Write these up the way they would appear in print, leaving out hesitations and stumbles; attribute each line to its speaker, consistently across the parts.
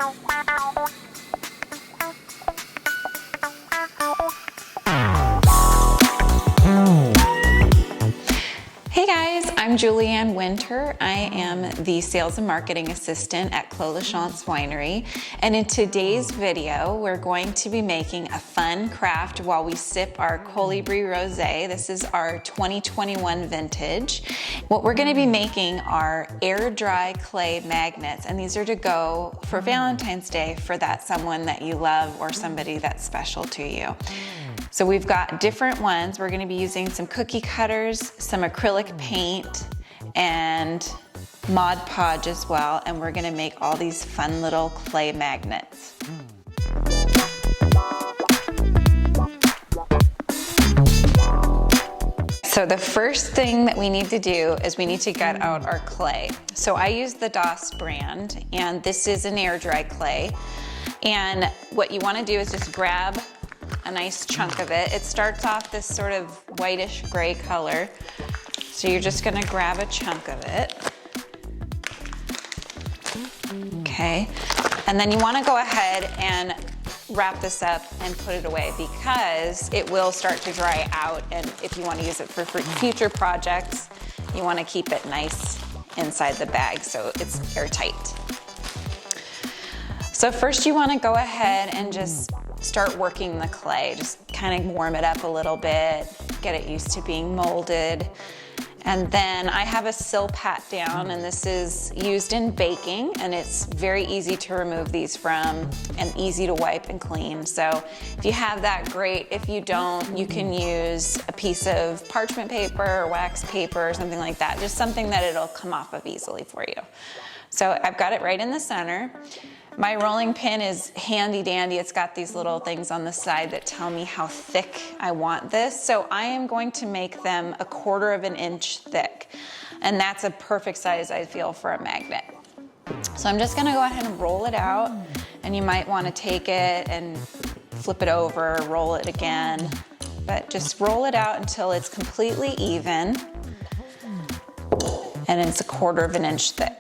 Speaker 1: Hey guys, I'm Julianne Winter. I am the Sales and Marketing Assistant at Clos LaChance Winery. And in today's video, we're going to be making a fun craft while we sip our Colibri Rosé. This is our 2021 vintage. What we're gonna be making are air dry clay magnets, and these are to go for Valentine's Day for that someone that you love or somebody that's special to you. So we've got different ones. We're gonna be using some cookie cutters, some acrylic paint, and Mod Podge as well, and we're gonna make all these fun little clay magnets. So the first thing that we need to do is we need to get out our clay. So I use the DOS brand, and this is an air dry clay. And what you wanna do is just grab a nice chunk of it. It starts off this sort of whitish gray color. So you're just gonna grab a chunk of it. Okay, and then you wanna go ahead and wrap this up and put it away because it will start to dry out, and if you wanna use it for future projects, you wanna keep it nice inside the bag so it's airtight. So first you wanna go ahead and just start working the clay. Just kind of warm it up a little bit, get it used to being molded. And then I have a sill pat down, and this is used in baking, and it's very easy to remove these from and easy to wipe and clean. So if you have that, great. If you don't, you can use a piece of parchment paper or wax paper or something like that, just something that it'll come off of easily for you. So I've got it right in the center. My rolling pin is handy dandy. It's got these little things on the side that tell me how thick I want this. So I am going to make them 1/4 of an inch thick. And that's a perfect size, I feel, for a magnet. So I'm just gonna go ahead and roll it out. And you might wanna take it and flip it over, roll it again. But just roll it out until it's completely even. And it's 1/4 of an inch thick.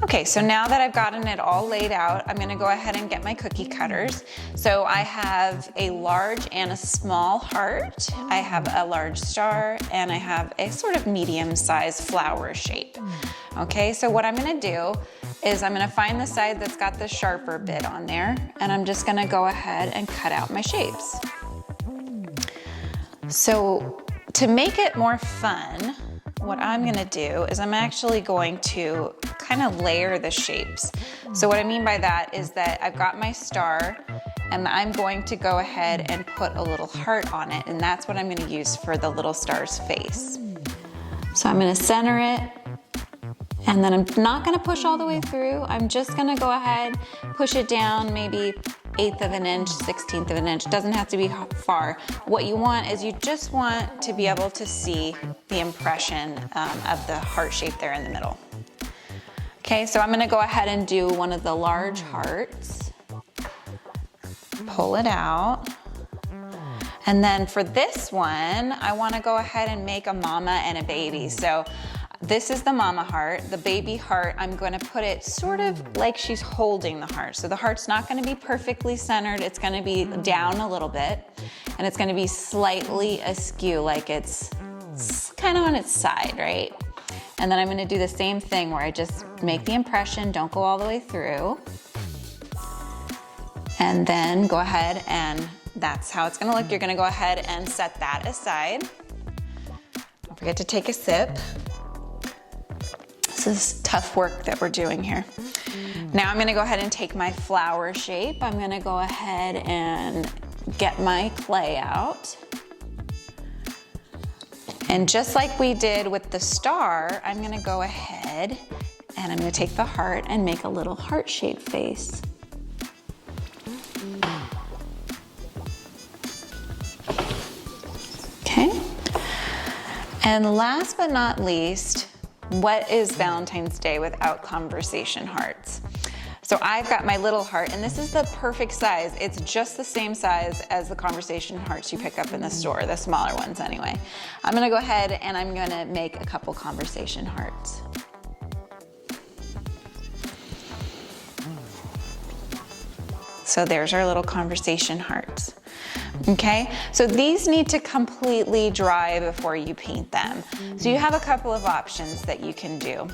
Speaker 1: Okay, so now that I've gotten it all laid out, I'm gonna go ahead and get my cookie cutters. So I have a large and a small heart, I have a large star, and I have a sort of medium-sized flower shape. Okay, so what I'm gonna do is I'm gonna find the side that's got the sharper bit on there, and I'm just gonna go ahead and cut out my shapes. So to make it more fun, what I'm gonna do is I'm actually going to kind of layer the shapes. So what I mean by that is that I've got my star, and I'm going to go ahead and put a little heart on it, and that's what I'm gonna use for the little star's face. So I'm gonna center it, and then I'm not gonna push all the way through. I'm just gonna go ahead, push it down maybe 1/8 of an inch, 1/16 of an inch. Doesn't have to be far. What you want is you just want to be able to see the impression of the heart shape there in the middle. Okay, so I'm gonna go ahead and do one of the large hearts. Pull it out. And then for this one, I wanna go ahead and make a mama and a baby. So this is the mama heart. The baby heart, I'm gonna put it sort of like she's holding the heart. So the heart's not gonna be perfectly centered. It's gonna be down a little bit, and it's gonna be slightly askew, like it's kind of on its side, right? And then I'm gonna do the same thing where I just make the impression, don't go all the way through. And then go ahead, and that's how it's gonna look. You're gonna go ahead and set that aside. Don't forget to take a sip. This is tough work that we're doing here. Now I'm gonna go ahead and take my flower shape. I'm gonna go ahead and get my clay out. And just like we did with the star, I'm gonna go ahead and I'm gonna take the heart and make a little heart-shaped face. Okay. And last but not least, what is Valentine's Day without conversation hearts? So I've got my little heart, and this is the perfect size. It's just the same size as the conversation hearts you pick up in the store, the smaller ones anyway. I'm gonna go ahead and I'm gonna make a couple conversation hearts. So there's our little conversation hearts. Okay, so these need to completely dry before you paint them. So you have a couple of options that you can do.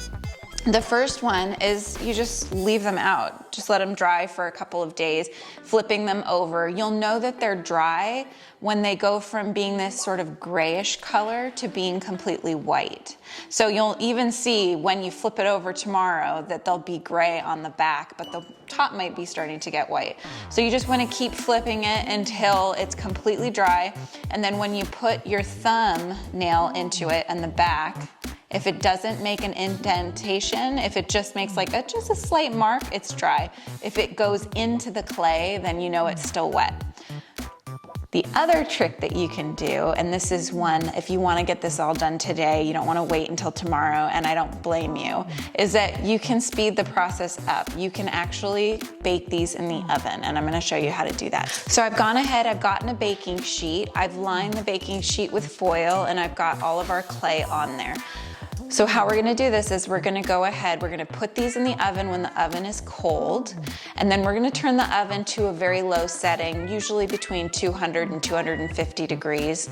Speaker 1: The first one is you just leave them out. Just let them dry for a couple of days, flipping them over. You'll know that they're dry when they go from being this sort of grayish color to being completely white. So you'll even see when you flip it over tomorrow that they'll be gray on the back, but the top might be starting to get white. So you just want to keep flipping it until it's completely dry. And then when you put your thumb nail into it and the back, if it doesn't make an indentation, if it just makes like just a slight mark, it's dry. If it goes into the clay, then you know it's still wet. The other trick that you can do, and this is one, if you want to get this all done today, you don't want to wait until tomorrow, and I don't blame you, is that you can speed the process up. You can actually bake these in the oven, and I'm going to show you how to do that. So I've gone ahead, I've gotten a baking sheet, I've lined the baking sheet with foil, and I've got all of our clay on there. So how we're gonna do this is we're gonna go ahead, we're gonna put these in the oven when the oven is cold, and then we're gonna turn the oven to a very low setting, usually between 200 and 250 degrees.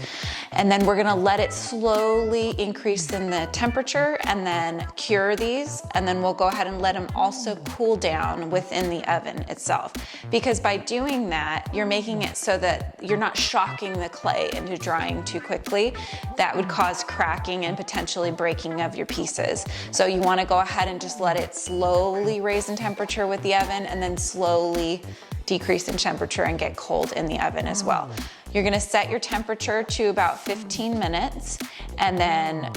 Speaker 1: And then we're gonna let it slowly increase in the temperature and then cure these. And then we'll go ahead and let them also cool down within the oven itself. Because by doing that, you're making it so that you're not shocking the clay into drying too quickly. That would cause cracking and potentially breaking of your pieces. So you want to go ahead and just let it slowly raise in temperature with the oven and then slowly decrease in temperature and get cold in the oven as well. You're going to set your temperature to about 15 minutes and then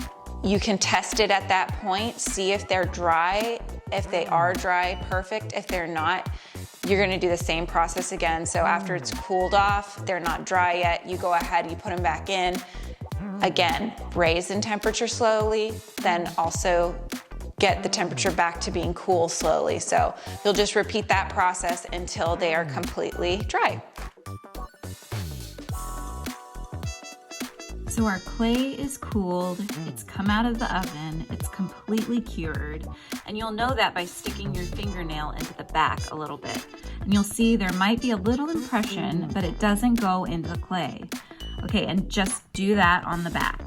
Speaker 1: you can test it at that point, see if they're dry. If they are dry, perfect. If they're not, you're going to do the same process again. So after it's cooled off, they're not dry yet, you go ahead, you put them back in. Again, raise in temperature slowly, then also get the temperature back to being cool slowly. So you'll just repeat that process until they are completely dry.
Speaker 2: So our clay is cooled, it's come out of the oven, it's completely cured, and you'll know that by sticking your fingernail into the back a little bit. And you'll see there might be a little impression, but it doesn't go into the clay. Okay, and just do that on the back.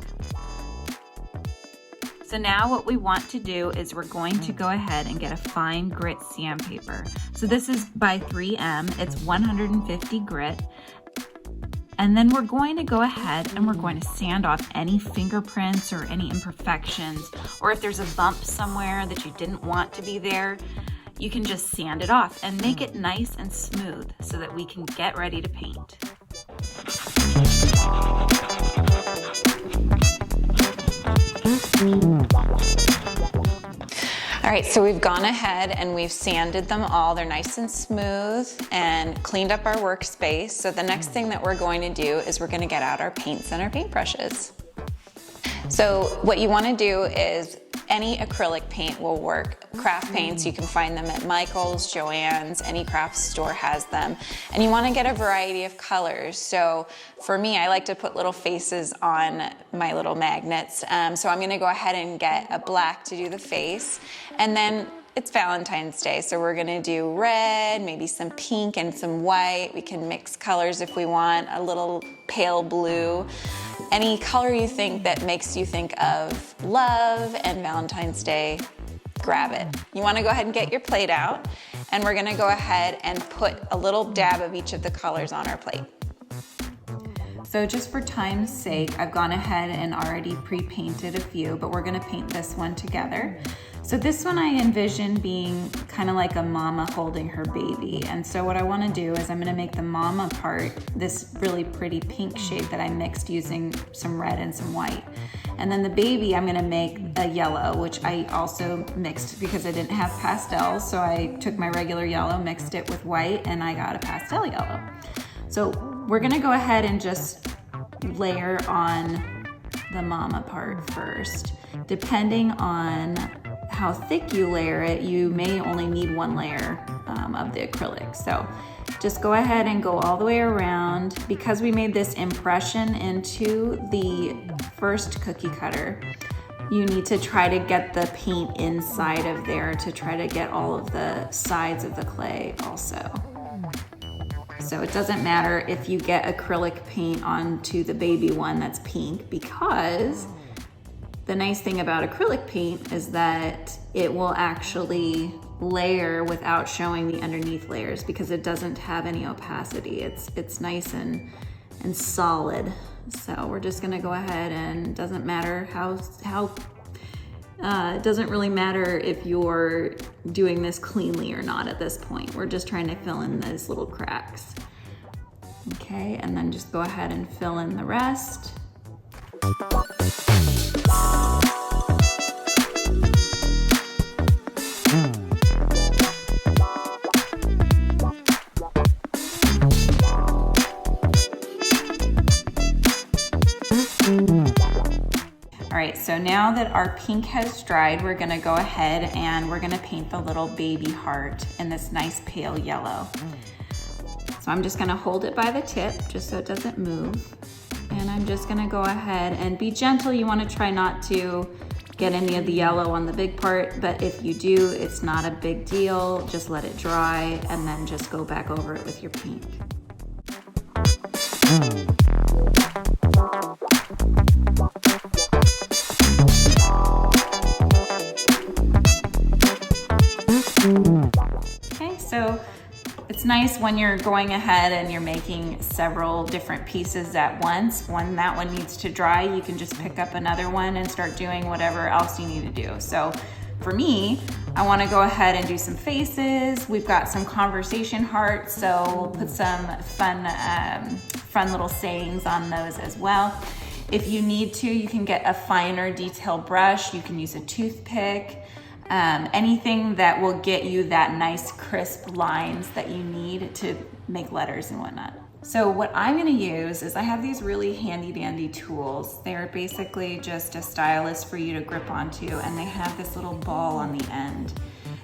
Speaker 2: So now what we want to do is we're going to go ahead and get a fine grit sandpaper. So this is by 3M, it's 150 grit. And then we're going to go ahead and we're going to sand off any fingerprints or any imperfections, or if there's a bump somewhere that you didn't want to be there, you can just sand it off and make it nice and smooth so that we can get ready to paint.
Speaker 1: All right, so we've gone ahead and we've sanded them all. They're nice and smooth and cleaned up our workspace. So the next thing that we're going to do is we're going to get out our paints and our paintbrushes. So what you want to do is any acrylic paint will work. Craft paints, you can find them at Michael's, Joann's, any craft store has them. And you want to get a variety of colors. So for me, I like to put little faces on my little magnets. So I'm going to go ahead and get a black to do the face. And then it's Valentine's Day, so we're gonna do red, maybe some pink and some white. We can mix colors if we want, a little pale blue. Any color you think that makes you think of love and Valentine's Day, grab it. You wanna go ahead and get your plate out, and we're gonna go ahead and put a little dab of each of the colors on our plate.
Speaker 2: So just for time's sake, I've gone ahead and already pre-painted a few, but we're gonna paint this one together. So this one I envision being kind of like a mama holding her baby. And so what I want to do is I'm going to make the mama part this really pretty pink shade that I mixed using some red and some white. And then the baby I'm going to make a yellow, which I also mixed because I didn't have pastels. So I took my regular yellow, mixed it with white, and I got a pastel yellow. So we're going to go ahead and just layer on the mama part first. Depending on how thick you layer it, you may only need one layer of the acrylic. So just go ahead and go all the way around. Because we made this impression into the first cookie cutter, you need to try to get the paint inside of there to try to get all of the sides of the clay also. So it doesn't matter if you get acrylic paint onto the baby one that's pink, because the nice thing about acrylic paint is that it will actually layer without showing the underneath layers because it doesn't have any opacity. It's nice and solid. So we're just gonna go ahead, and it doesn't matter it doesn't really matter if you're doing this cleanly or not at this point. We're just trying to fill in those little cracks. Okay, and then just go ahead and fill in the rest. All right, so now that our pink has dried, we're gonna go ahead and we're gonna paint the little baby heart in this nice pale yellow. So I'm just gonna hold it by the tip just so it doesn't move. And I'm just gonna go ahead and be gentle. You wanna try not to get any of the yellow on the big part, but if you do, it's not a big deal. Just let it dry and then just go back over it with your paint. Okay, so it's nice when you're going ahead and you're making several different pieces at once. When that one needs to dry, you can just pick up another one and start doing whatever else you need to do. So for me, I want to go ahead and do some faces. We've got some conversation hearts, so we'll put some fun little sayings on those as well. If you need to, you can get a finer detail brush. You can use a toothpick. Anything that will get you that nice crisp lines that you need to make letters and whatnot. So what I'm gonna use is I have these really handy dandy tools. They're basically just a stylus for you to grip onto, and they have this little ball on the end.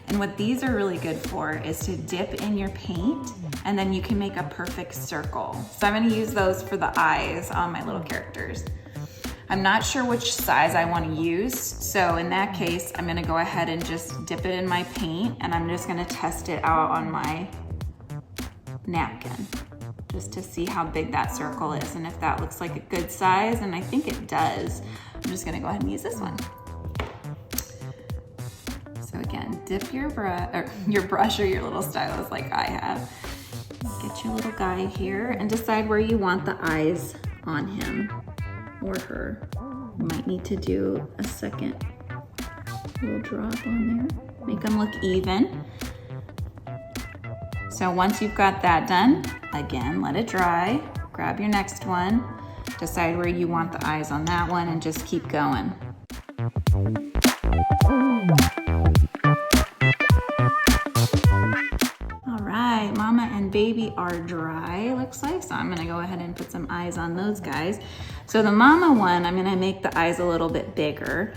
Speaker 2: And what these are really good for is to dip in your paint, and then you can make a perfect circle. So I'm gonna use those for the eyes on my little characters. I'm not sure which size I want to use, so in that case, I'm going to go ahead and just dip it in my paint, and I'm just going to test it out on my napkin just to see how big that circle is and if that looks like a good size, and I think it does. I'm just going to go ahead and use this one. So again, dip your brush or your little stylus like I have. Get your little guy here and decide where you want the eyes on him or her. You might need to do a second little drop on there. Make them look even. So once you've got that done, again, let it dry. Grab your next one. Decide where you want the eyes on that one and just keep going. All right, mama and baby are dry, looks like. So I'm gonna go ahead and put some eyes on those guys. So the mama one, I'm gonna make the eyes a little bit bigger.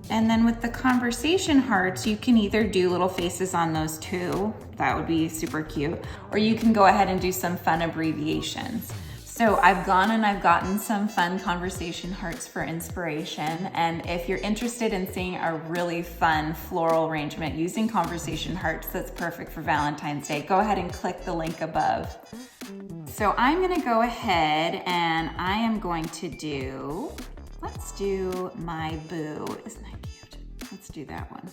Speaker 2: And then with the conversation hearts, you can either do little faces on those too. That would be super cute. Or you can go ahead and do some fun abbreviations. So I've gone and I've gotten some fun conversation hearts for inspiration. And if you're interested in seeing a really fun floral arrangement using conversation hearts that's perfect for Valentine's Day, go ahead and click the link above. So I'm gonna go ahead and I am going to do, let's do my boo. Isn't that cute? Let's do that one.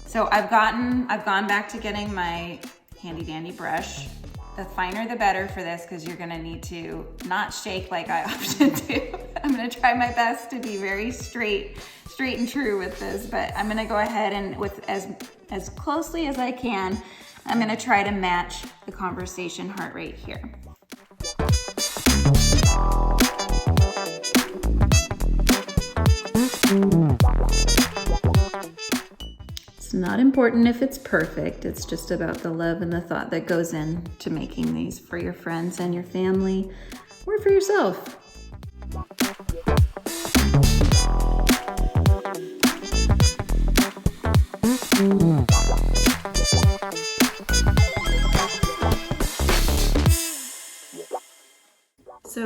Speaker 2: So I've gone back to getting my handy dandy brush. The finer the better for this, because you're gonna need to not shake like I often do. I'm gonna try my best to be very straight and true with this, but I'm gonna go ahead and with as closely as I can, I'm gonna try to match the conversation heart right here. It's not important if it's perfect. It's just about the love and the thought that goes into making these for your friends and your family or for yourself. So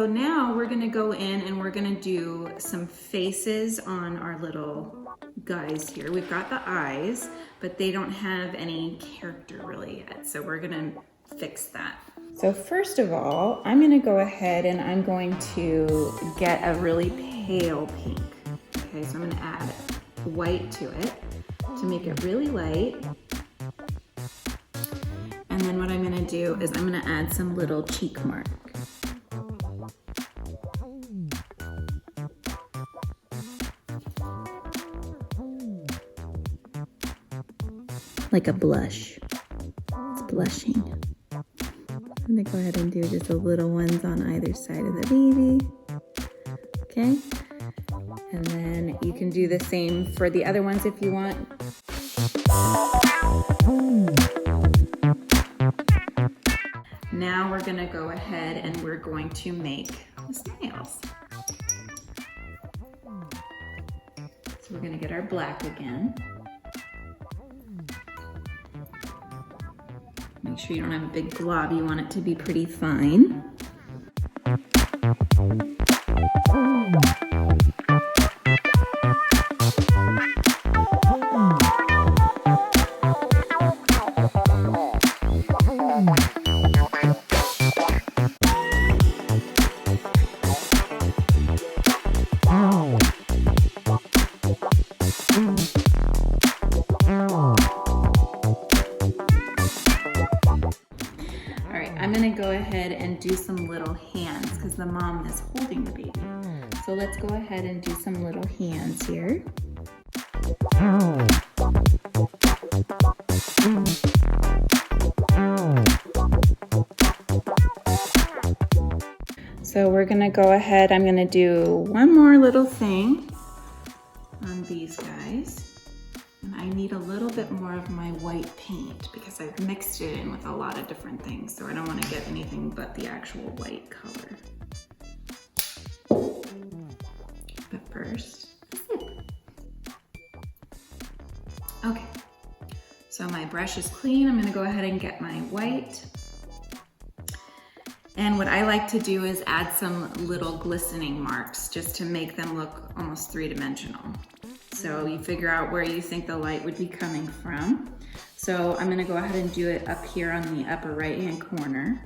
Speaker 2: now we're gonna go in and we're gonna do some faces on our little guys here. We've got the eyes, but they don't have any character really yet. So we're gonna fix that. So first of all, I'm gonna go ahead and I'm going to get a really pale pink. Okay, so I'm gonna add white to it to make it really light. And then what I'm gonna do is I'm gonna add some little cheek mark. Like a blush. It's blushing. I'm gonna go ahead and do just the little ones on either side of the baby. Okay? And then you can do the same for the other ones if you want. Now we're gonna go ahead and we're going to make the snails. So we're gonna get our black again. Make sure you don't have a big glob, you want it to be pretty fine. I'm gonna go ahead and do some little hands because the mom is holding the baby. So let's go ahead and do some little hands here. So we're gonna go ahead, I'm gonna do one more little thing on these guys. And I need a little bit more of my white paint because I've mixed it in with a lot of different things, so I don't want to get anything but the actual white color. But first, okay, so my brush is clean. I'm going to go ahead and get my white. And what I like to do is add some little glistening marks just to make them look almost three-dimensional. So you figure out where you think the light would be coming from. So I'm gonna go ahead and do it up here on the upper right-hand corner.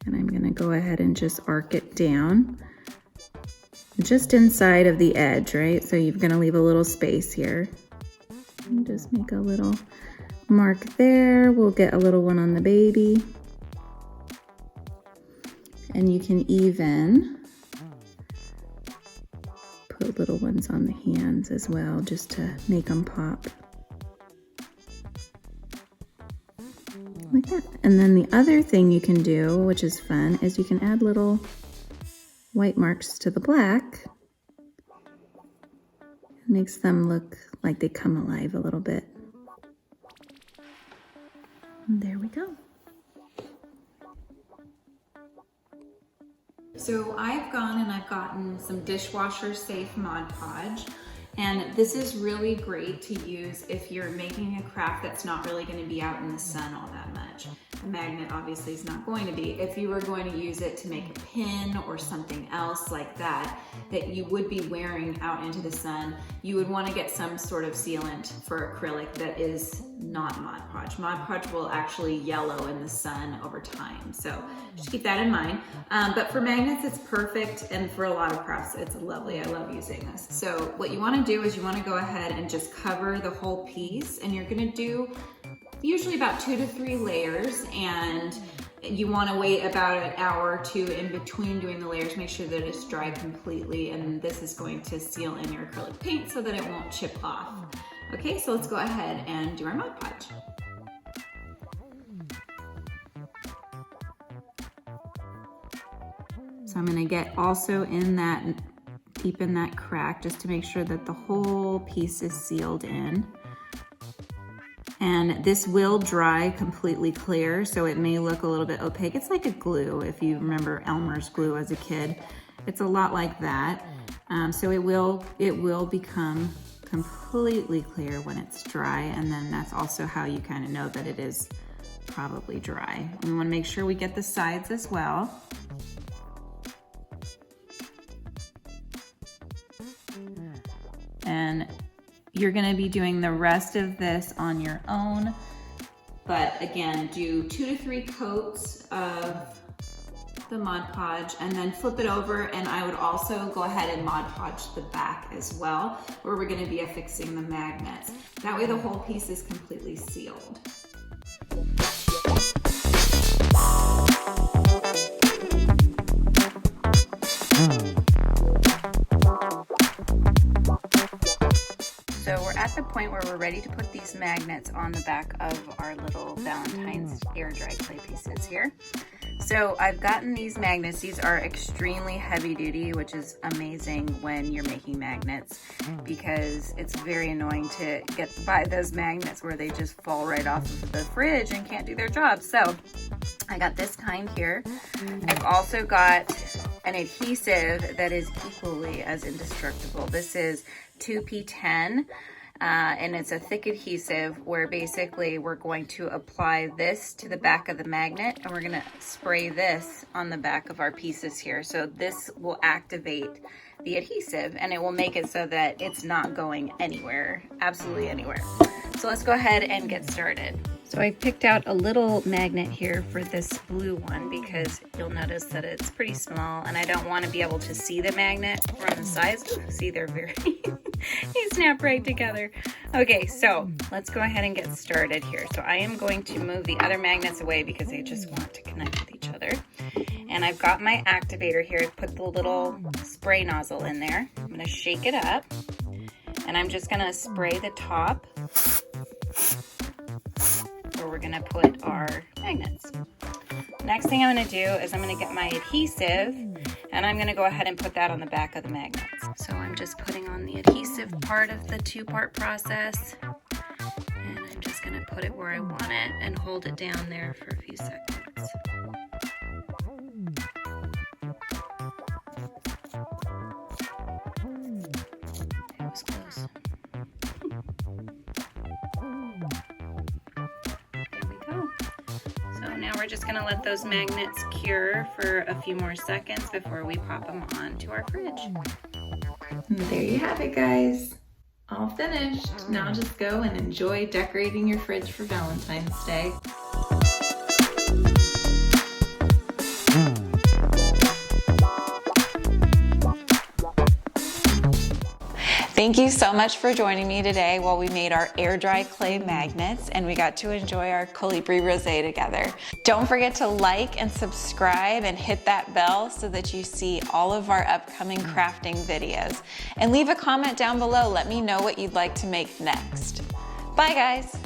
Speaker 2: And I'm gonna go ahead and just arc it down. Just inside of the edge, right? So you're gonna leave a little space here. And just make a little mark there. We'll get a little one on the baby. And you can even put little ones on the hands as well, just to make them pop. Like that. And then the other thing you can do, which is fun, is you can add little white marks to the black. It makes them look like they come alive a little bit. And there we go. So I've gone and I've gotten some dishwasher safe Mod Podge, and this is really great to use if you're making a craft that's not really going to be out in the sun all that much. A magnet obviously is not going to be. If you were going to use it to make a pin or something else like that, that you would be wearing out into the sun, you would want to get some sort of sealant for acrylic that is not Mod Podge. Mod Podge will actually yellow in the sun over time, so just keep that in mind. But for magnets, it's perfect, and for a lot of crafts, it's lovely. I love using this. So what you want to do is you want to go ahead and just cover the whole piece, and you're going to do usually about 2 to 3 layers, and you want to wait about an hour or two in between doing the layers. Make sure that it's dry completely, and this is going to seal in your acrylic paint so that it won't chip off. Okay, so let's go ahead and do our Mod Podge. So I'm going to get also in that, deep in that crack, just to make sure that the whole piece is sealed in. And this will dry completely clear, so it may look a little bit opaque. It's like a glue, if you remember Elmer's glue as a kid. It's a lot like that. So it will become completely clear when it's dry, and then that's also how you kind of know that it is probably dry. We want to make sure we get the sides as well. And you're going to be doing the rest of this on your own, but again, do 2 to 3 coats of the Mod Podge and then flip it over, and I would also go ahead and Mod Podge the back as well, where we're going to be affixing the magnets. That way the whole piece is completely sealed. So we're at the point where we're ready to put these magnets on the back of our little Valentine's air dry clay pieces here. So I've gotten these magnets. These are extremely heavy duty, which is amazing when you're making magnets, because it's very annoying to buy those magnets where they just fall right off of the fridge and can't do their job. So I got this kind here. I've also got an adhesive that is equally as indestructible. This is 2P10. And it's a thick adhesive where basically we're going to apply this to the back of the magnet, and we're going to spray this on the back of our pieces here. So this will activate the adhesive, and it will make it so that it's not going anywhere, absolutely anywhere. So let's go ahead and get started. So I picked out a little magnet here for this blue one because you'll notice that it's pretty small, and I don't want to be able to see the magnet from the sides. See, they're very, they snap right together. Okay, so let's go ahead and get started here. So I am going to move the other magnets away because they just want to connect with each other. And I've got my activator here. I put the little spray nozzle in there. I'm going to shake it up, and I'm just going to spray the top where we're going to put our magnets. Next thing I'm going to do is I'm going to get my adhesive, and I'm going to go ahead and put that on the back of the magnets. So I'm just putting on the adhesive part of the 2-part process, and I'm just going to put it where I want it and hold it down there for a few seconds. It was close. Now we're just going to let those magnets cure for a few more seconds before we pop them onto our fridge. There you have it, guys. All finished. Now just go and enjoy decorating your fridge for Valentine's Day.
Speaker 1: Thank you so much for joining me today while we made our air dry clay magnets and we got to enjoy our Colibri Rosé together. Don't forget to like and subscribe and hit that bell so that you see all of our upcoming crafting videos. And leave a comment down below. Let me know what you'd like to make next. Bye, guys.